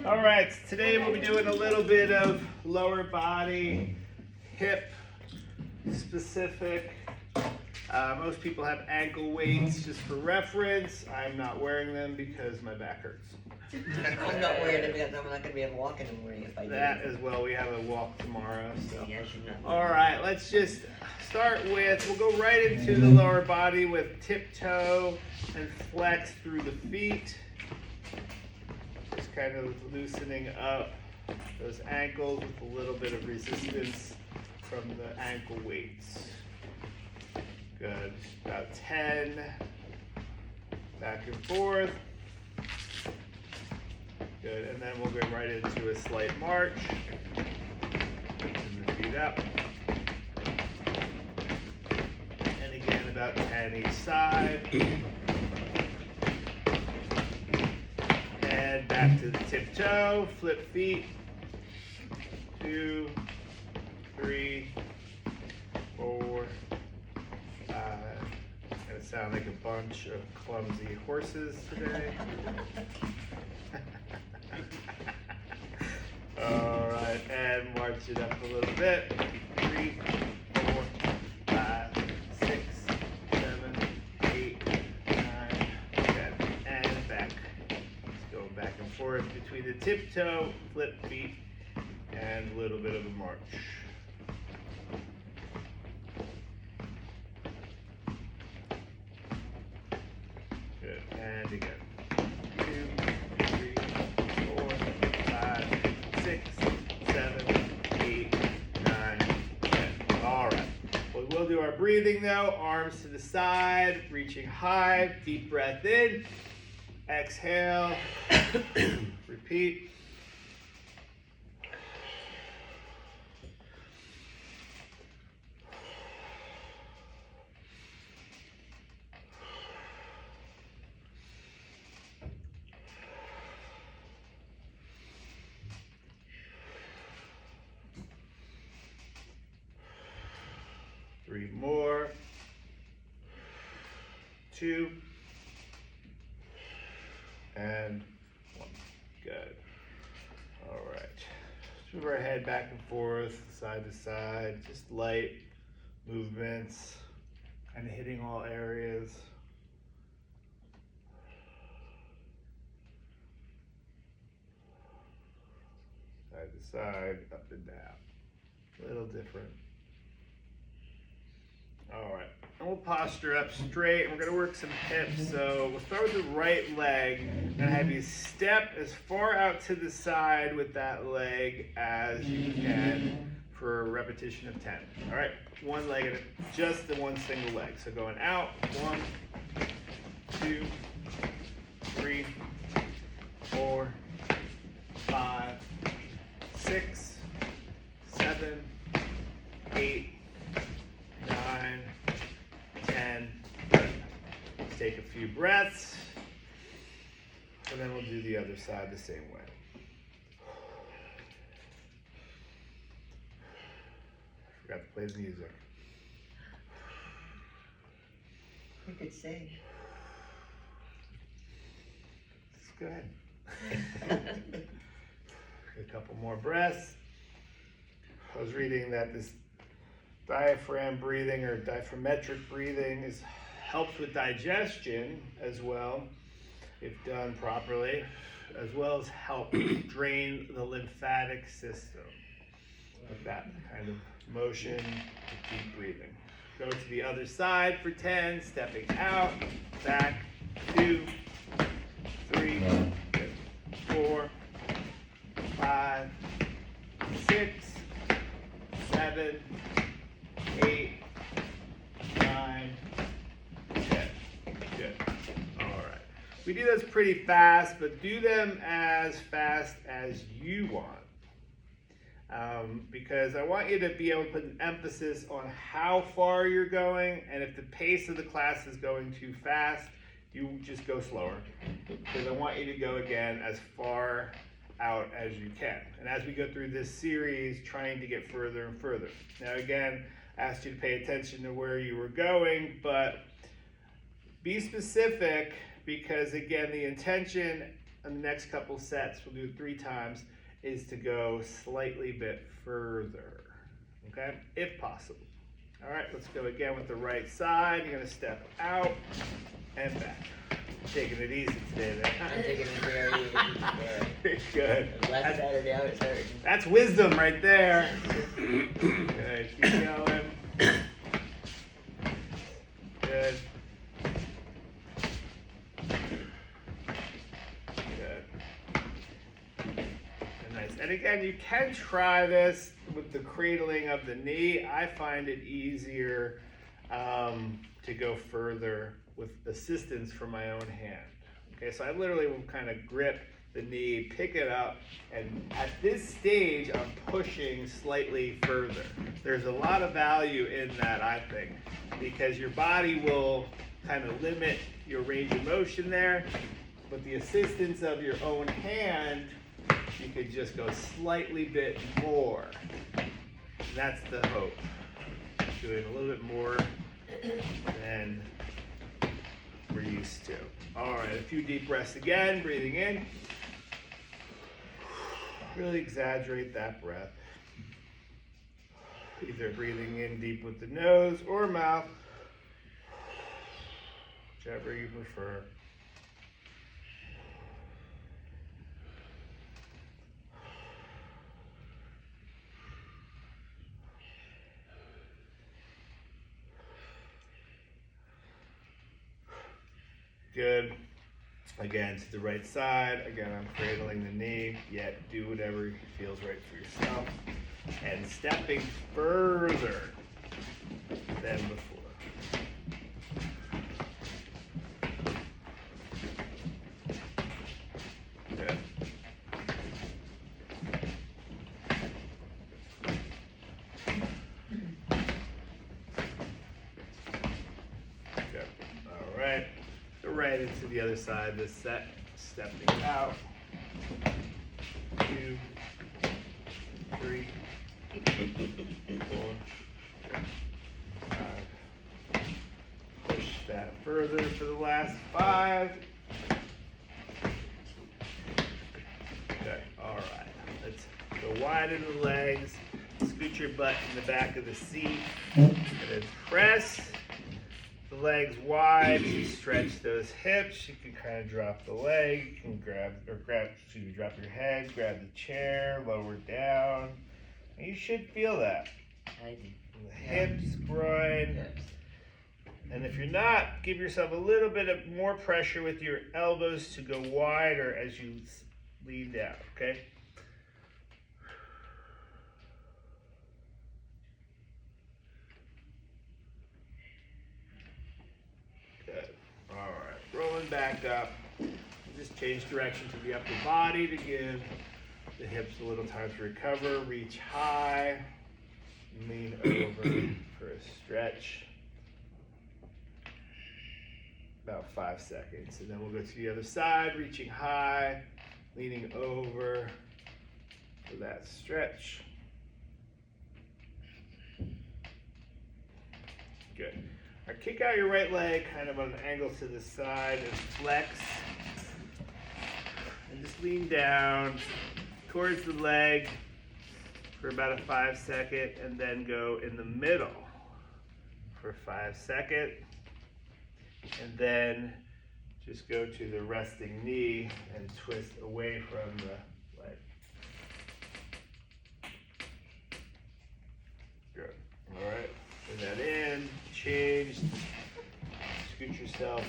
All right, so today we'll be doing a little bit of lower body, hip specific. Most people have ankle weights just for reference. I'm not wearing them because my back hurts. I'm not wearing it because I'm not going to be able to walk in the morning if I do. That as well. We have a walk tomorrow. So. Yes, you know. All right, let's just start with, we'll go right into the lower body with tiptoe and flex through the feet. Just kind of loosening up those ankles with a little bit of resistance from the ankle weights. Good. About 10. Back and forth. Good. And then we'll go right into a slight march. And the feet up. And again, about 10 each side. And back to the tiptoe. Flip feet. 2, 3, 4, 5. Gonna sound like a bunch of clumsy horses today. All right, and march it up a little bit. 3, 4, 5, 6, 7, 8, 9, 10, and back. Just going back and forth between the tiptoe, flip feet, and a little bit of a march. Good, and again. 2, 3, 4, 5, 6, 7, 8, 9, 10. All right. We will do our breathing though. Arms to the side, reaching high. Deep breath in. Exhale. Repeat. Three more. 2 and 1. Good. All right. Move our head back and forth, side to side. Just light movements, kind of hitting all areas. Side to side, up and down. A little different. All right, and we'll posture up straight, and we're gonna work some hips. So we'll start with the right leg, and have you step as far out to the side with that leg as you can for a repetition of 10. All right, one leg at it, just the one single leg. So going out, 1, 2, 3, 4, 5, 6, 7, 8, 9, 10. Let's take a few breaths, and then we'll do the other side the same way. I forgot to play the music. You could sing. Let's go ahead. A couple more breaths. I was reading that this diaphragm breathing or diaphragmatic breathing helps with digestion as well, if done properly, as well as help drain the lymphatic system with that kind of motion, deep breathing. Go to the other side for 10, stepping out, back, 2, 3, 4, 5, 6, 7, 8, 9, 10. Good. All right. We do those pretty fast, but do them as fast as you want. Because I want you to be able to put an emphasis on how far you're going, and if the pace of the class is going too fast, you just go slower. Because I want you to go again as far out as you can. And as we go through this series, trying to get further and further. Now again, I asked you to pay attention to where you were going, but be specific, because again, the intention on the next couple sets, we'll do it 3 times, is to go slightly bit further, okay, if possible. All right, let's go again with the right side. You're gonna step out and back. Taking it easy today there. I'm taking it very easy. Very good. Last Saturday I was hurting. That's wisdom right there. Good, keep going. Good. Good. And nice. And again, you can try this with the cradling of the knee. I find it easier to go further with assistance from my own hand. Okay, so I literally will kind of grip the knee, pick it up, and at this stage, I'm pushing slightly further. There's a lot of value in that, I think, because your body will kind of limit your range of motion there. With the assistance of your own hand, you could just go slightly bit more. That's the hope. Doing a little bit more than we're used to. All right, a few deep breaths again, breathing in. Really exaggerate that breath. Either breathing in deep with the nose or mouth, whichever you prefer. Good. Again, to the right side. Again, I'm cradling the knee, yet do whatever feels right for yourself. And stepping further than before. Good. Good. All right. Go right into the other side of this set. Stepping out. 2, 3, 4, 5. Push that further for the last 5. Okay, all right. Let's go wide in the legs. Scoot your butt in the back of the seat. And then press the legs wide. You stretch those hips. You can kind of drop the leg. You can drop your head, grab the chair, lower down. And you should feel that. I do. The hips, groin. Hips. And if you're not, give yourself a little bit of more pressure with your elbows to go wider as you lean down, okay? Good. All right. Rolling back up. Just change direction to the upper body to give the hips a little time to recover. Reach high. Lean over for a stretch. About 5 seconds. And then we'll go to the other side, reaching high, leaning over for that stretch. Good. All right, kick out your right leg kind of on an angle to the side and flex. And just lean down towards the leg for about a 5 second, and then go in the middle for 5 seconds. And then just go to the resting knee and twist away from the leg. Good. All right. Bring that in. Change. Scoot yourself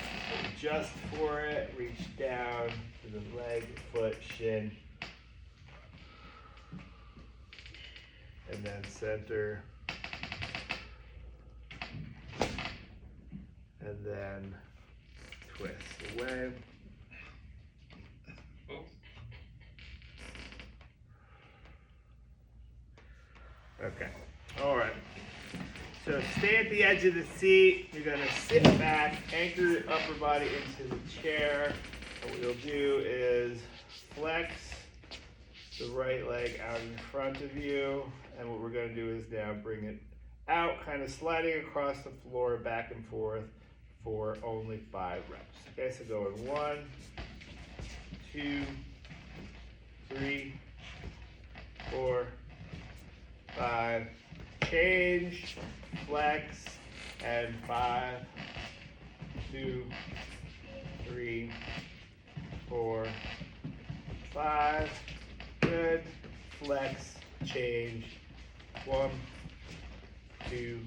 just for it. Reach down to the leg, foot, shin. And then center. And then twist away. Okay. All right. So stay at the edge of the seat. You're going to sit back, anchor your upper body into the chair. And what you'll do is flex the right leg out in front of you. And what we're going to do is now bring it out, kind of sliding across the floor, back and forth for only 5 reps. Okay, so go in 1, 2, 3, 4, 5. Change, flex, and 5, 2, 3, 4, 5. Good. Flex, change. 1, 2,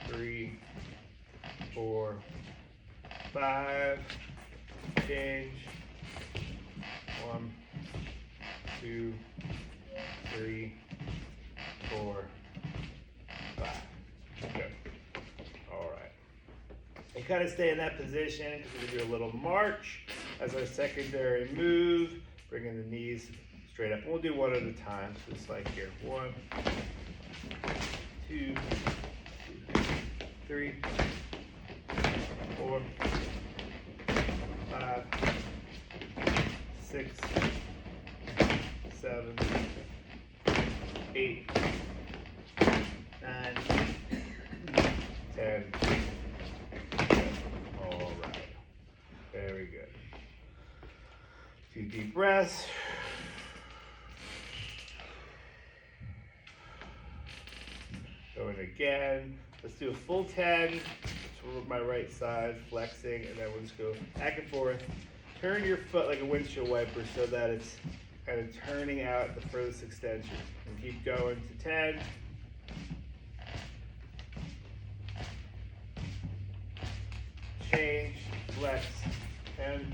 3, 4, 5. Change. 1, 2, 3, 4, 5. Good. All right. And kind of stay in that position because we're going to do a little march as our secondary move, bringing the knees straight up. We'll do one at a time, so just like here. 1, 2, 3, 4, 5, 6, 7, 8, 9, 10. All right. Very good. A few deep breaths. Going again. Let's do a full 10. So my right side, flexing, and then we'll just go back and forth. Turn your foot like a windshield wiper so that it's kind of turning out the furthest extension. And keep going to 10. Change, flex, 10.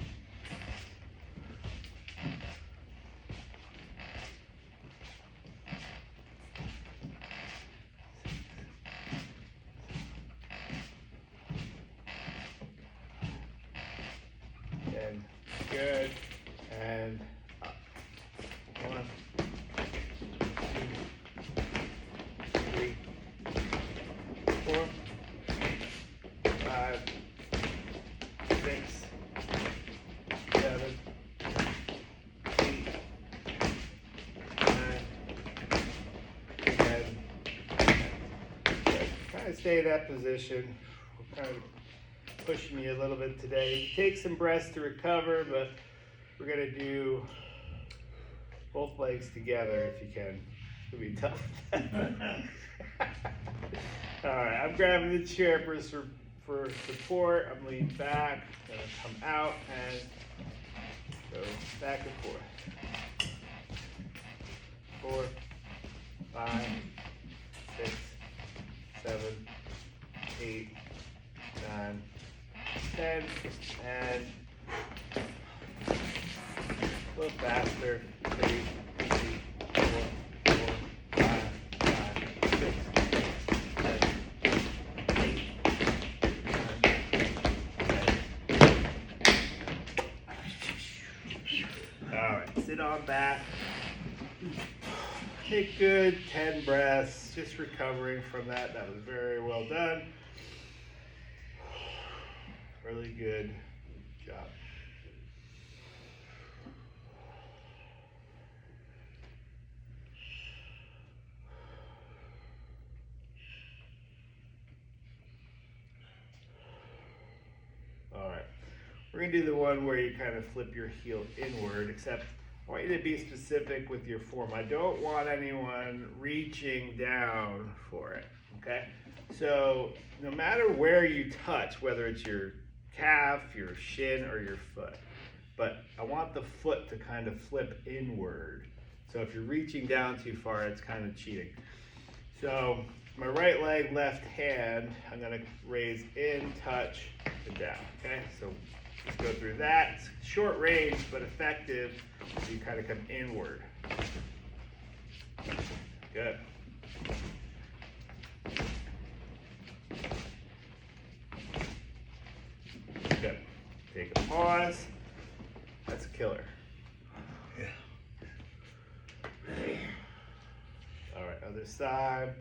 And good. And up. 1, 2, 3, 4, 5, 6, 7, 8, 9, 10. Kind of stay in that position. We're kind of pushing you a little bit today. Take some breaths to recover, but we're gonna do both legs together if you can. It'll be tough. All right, I'm grabbing the chair for support. I'm leaning back, gonna come out and go back and forth. 4, 5, 6, 7, 8, 9, 10, and a little faster. 3, 4, 5, 6, 7, 8, 9, 10. All right, sit on back. Take good 10 breaths, just recovering from that. That was very well done. Really good job. All right, we're gonna do the one where you kind of flip your heel inward, except I want you to be specific with your form. I don't want anyone reaching down for it, okay? So no matter where you touch, whether it's your calf, your shin, or your foot, but I want the foot to kind of flip inward. So if you're reaching down too far, it's kind of cheating. So my right leg, left hand, I'm gonna raise in, touch, and down, okay? So just go through that. It's short range, but effective. So you kind of come inward. Good. Good. Take a pause. That's a killer. Yeah. All right, other side.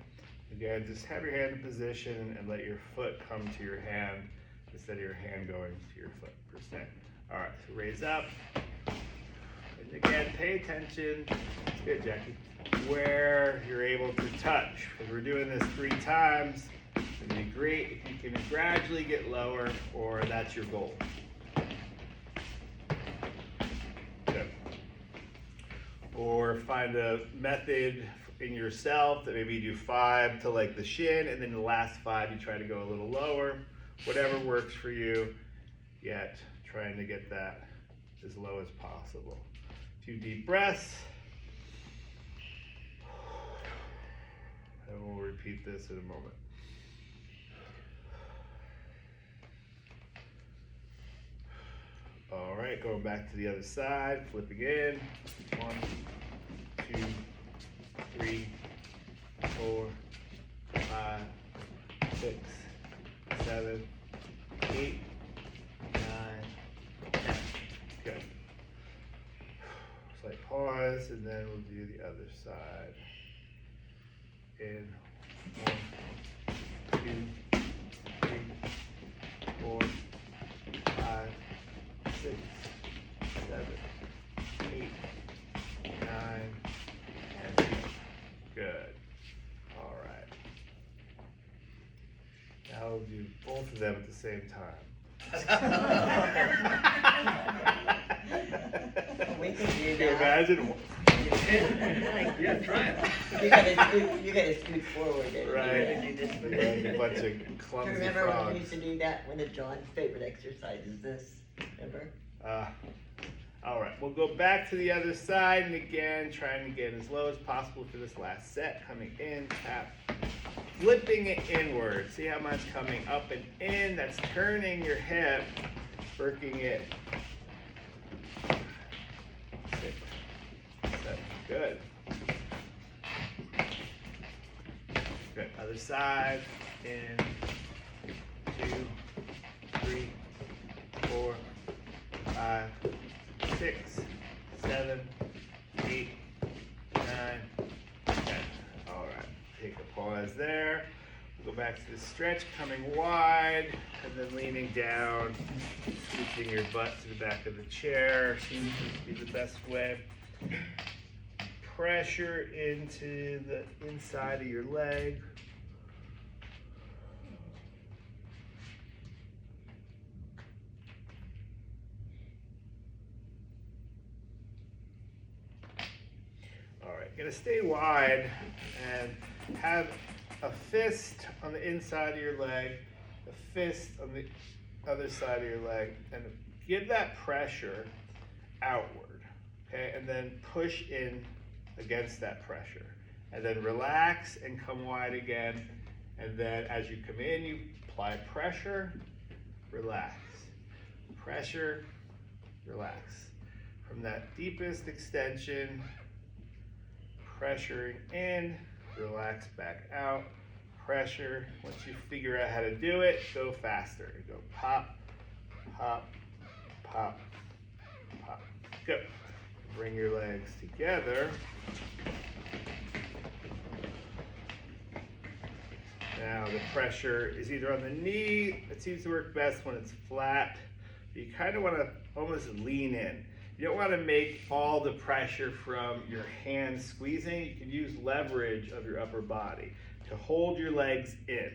Again, just have your hand in position and let your foot come to your hand instead of your hand going to your foot per se. All right, so raise up. And again, pay attention. It's good, Jackie. Where you're able to touch. Because we're doing this 3 times. It'd be great if you can gradually get lower, or that's your goal. or find a method in yourself that maybe you do 5 to like the shin, and then the last 5 you try to go a little lower. Whatever works for you, yet trying to get that as low as possible. 2 deep breaths. And we'll repeat this in a moment. All right, going back to the other side, flipping in. 1, 2, 3, 4, 5, 6, 7, 8, 9, 10. Good. Slight pause, and then we'll do the other side. In 1, 2, 3, 4, 5, 6, 7, 8, 9, and 10. Good. All right. Now we'll do both of them at the same time. We can do Can you that. imagine? Yeah, try it. You gotta scoot forward and Right. you gotta do this one. Yeah, a bunch of clumsy Remember when we frogs. used to do that? One of John's favorite exercises, this, remember? All right, we'll go back to the other side, and again, trying to get as low as possible for this last set. Coming in, tap, flipping it inward. See how much coming up and in? That's turning your hip, working it. 6, 7, good. Good, other side, in, 2, 3, 4, 5, 6, 7, 8, 9, 10. All right, take a pause there. Go back to the stretch, coming wide, and then leaning down, scooching your butt to the back of the chair. Seems to be the best way. Pressure into the inside of your leg. All right, gonna stay wide and have a fist on the inside of your leg, a fist on the other side of your leg, and give that pressure outward, okay? And then push in against that pressure. And then relax and come wide again. And then as you come in, you apply pressure, relax. Pressure, relax. From that deepest extension, pressuring in, relax back out, pressure. Once you figure out how to do it, go faster. Go pop, pop, pop, pop. Good. Bring your legs together. Now the pressure is either on the knee. It seems to work best when it's flat. You kind of want to almost lean in. You don't want to make all the pressure from your hands squeezing. You can use leverage of your upper body to hold your legs in,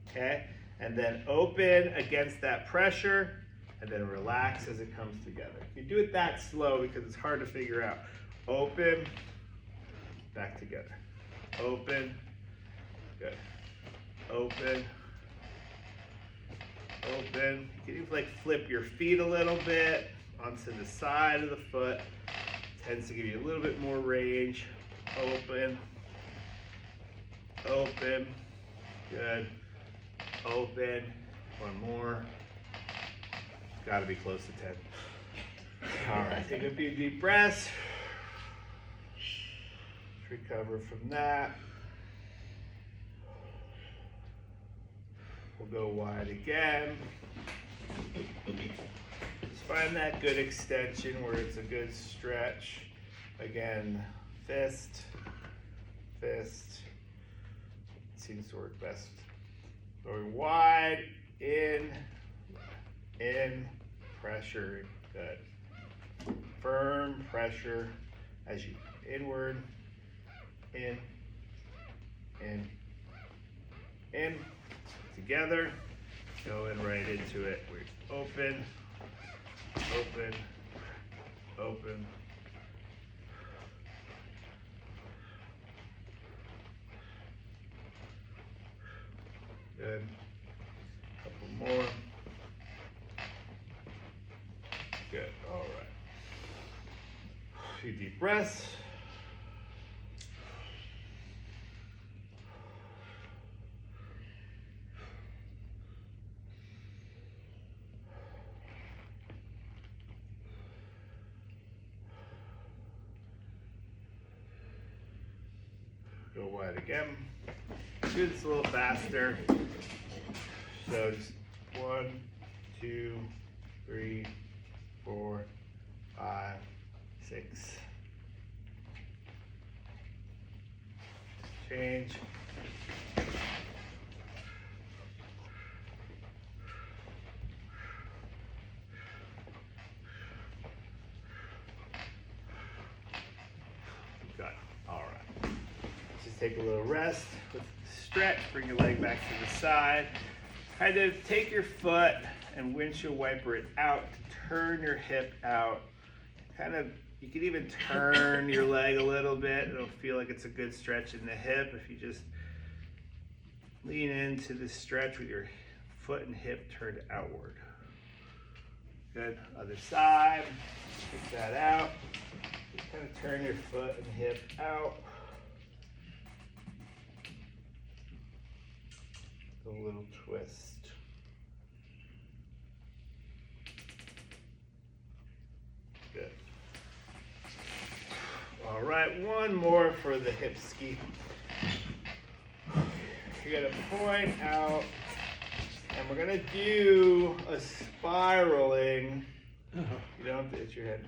okay? And then open against that pressure, and then relax as it comes together. You do it that slow because it's hard to figure out. Open, back together. Open, good. Open, open. You can even like flip your feet a little bit onto the side of the foot. Tends to give you a little bit more range. Open, open, good. Open, one more. Got to be close to 10. All right, take a few deep breaths. Recover from that. We'll go wide again. Just find that good extension where it's a good stretch. Again, fist, fist. Seems to work best. Going wide, in, pressure, good. Firm pressure as you inward, in, together, going right into it. We open, open, open, A few deep breaths. Go wide again. Do this a little faster. So just 1, 2, 3, 4, 5, 6. Change. Good. All right. Just take a little rest with stretch. Bring your leg back to the side. Kind of take your foot and windshield wiper it out to turn your hip out. Kind of, you can even turn your leg a little bit. It'll feel like it's a good stretch in the hip if you just lean into the stretch with your foot and hip turned outward. Good. Other side. Take that out. Just kind of turn your foot and hip out. A little twist. Good. All right, one more for the hip ski. You're gonna point out, and we're gonna do a spiraling. You don't have to hit your head.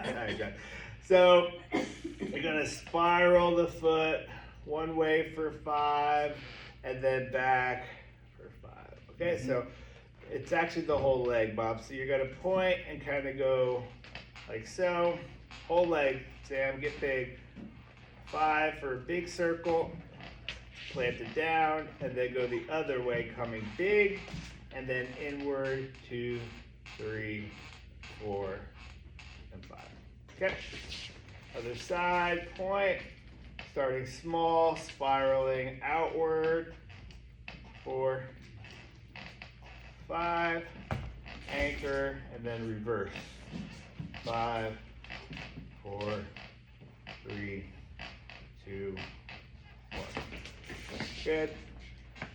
There you go. So you're gonna spiral the foot one way for 5, and then back for 5. Okay, so it's actually the whole leg, Bob. So you're gonna point and kind of go like so. Whole leg, Sam, get big. 5 for a big circle. Plant it down, and then go the other way, coming big, and then inward, 2, 3, 4, and 5. Okay. Other side, point. Starting small, spiraling outward. 4, 5, anchor, and then reverse. 5, 4, 3, 2, 1. Good.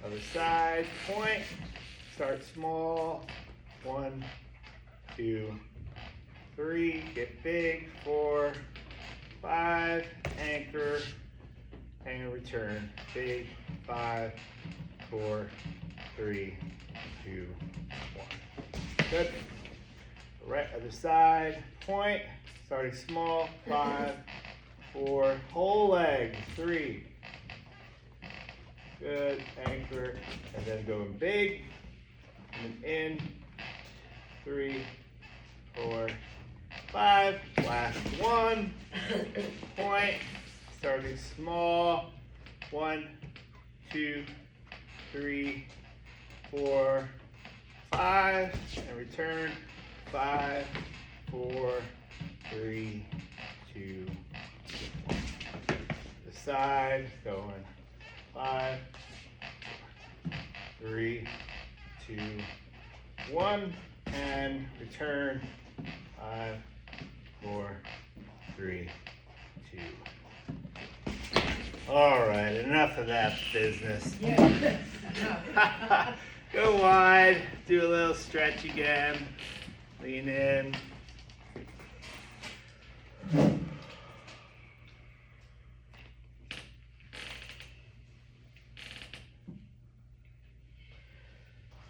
Other side, point. Start small. 1, 2, 3. Get big. 4, 5. Anchor. And return. Big. 5, 4, 3, 2, 1. Good. Right, other side. Point. Starting small. 5, 4. Whole leg. 3. Good. Anchor. And then going big. And in. 3, 4, 5. Last one. Point. Starting small. 1, 2, 3, 4, 5. And return. 5, 4, 3, 2, 1. The side. Going. 5, 3, 2, 1. And return. 5, 4, 3, 2. All right, enough of that business. Go wide, do a little stretch again, lean in.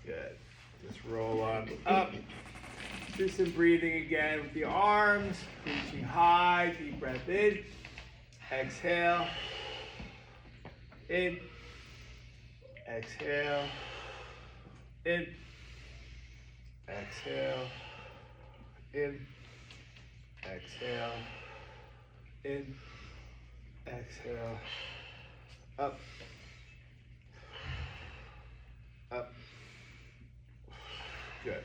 Good, just roll on up. Do some breathing again with the arms, reaching high, deep breath in, exhale. In, exhale, in, exhale, in, exhale, in, exhale, up, up. Good.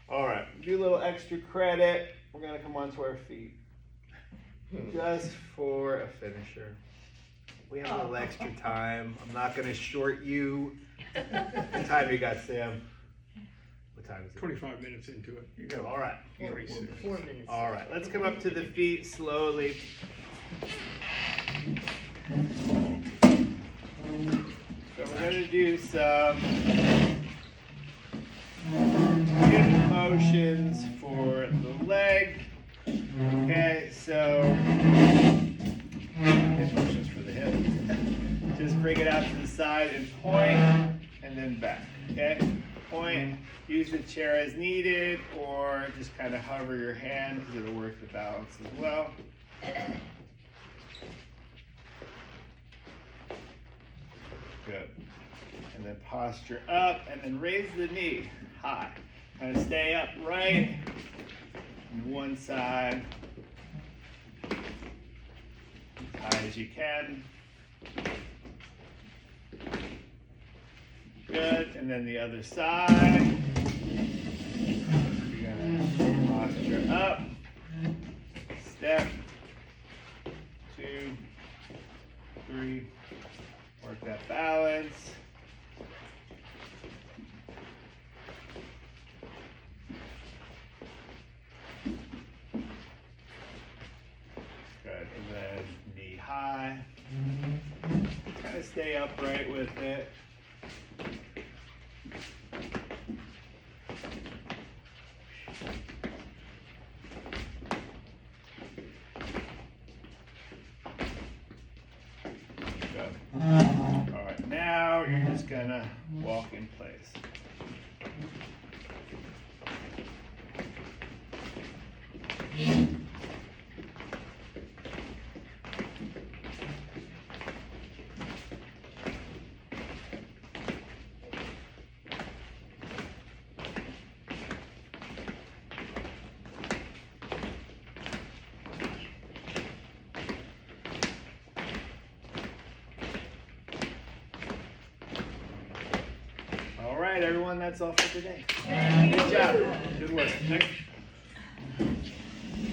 All right, do a little extra credit. We're gonna come onto our feet just for a finisher. We have a little extra time. I'm not going to short you. What time you got, Sam? What time is it? 25 minutes into it. You go, all right. 4 minutes. All right, let's come up to the feet slowly. So we're gonna do some hip motions for the leg. Okay, so hip motions for the hip. Just bring it out to the side and point, and then back. Okay, point. Use the chair as needed, or just kind of hover your hand because it'll work the balance as well. Good. And then posture up, and then raise the knee high. Kind of stay upright on one side, as high as you can. Good, and then the other side. You're gonna posture up, step, 2, 3, work that balance. Good, and then knee high. Kind of stay upright with it. All right, now you're just gonna walk in place. All right, everyone, that's all for today. Good job. Good work. Next,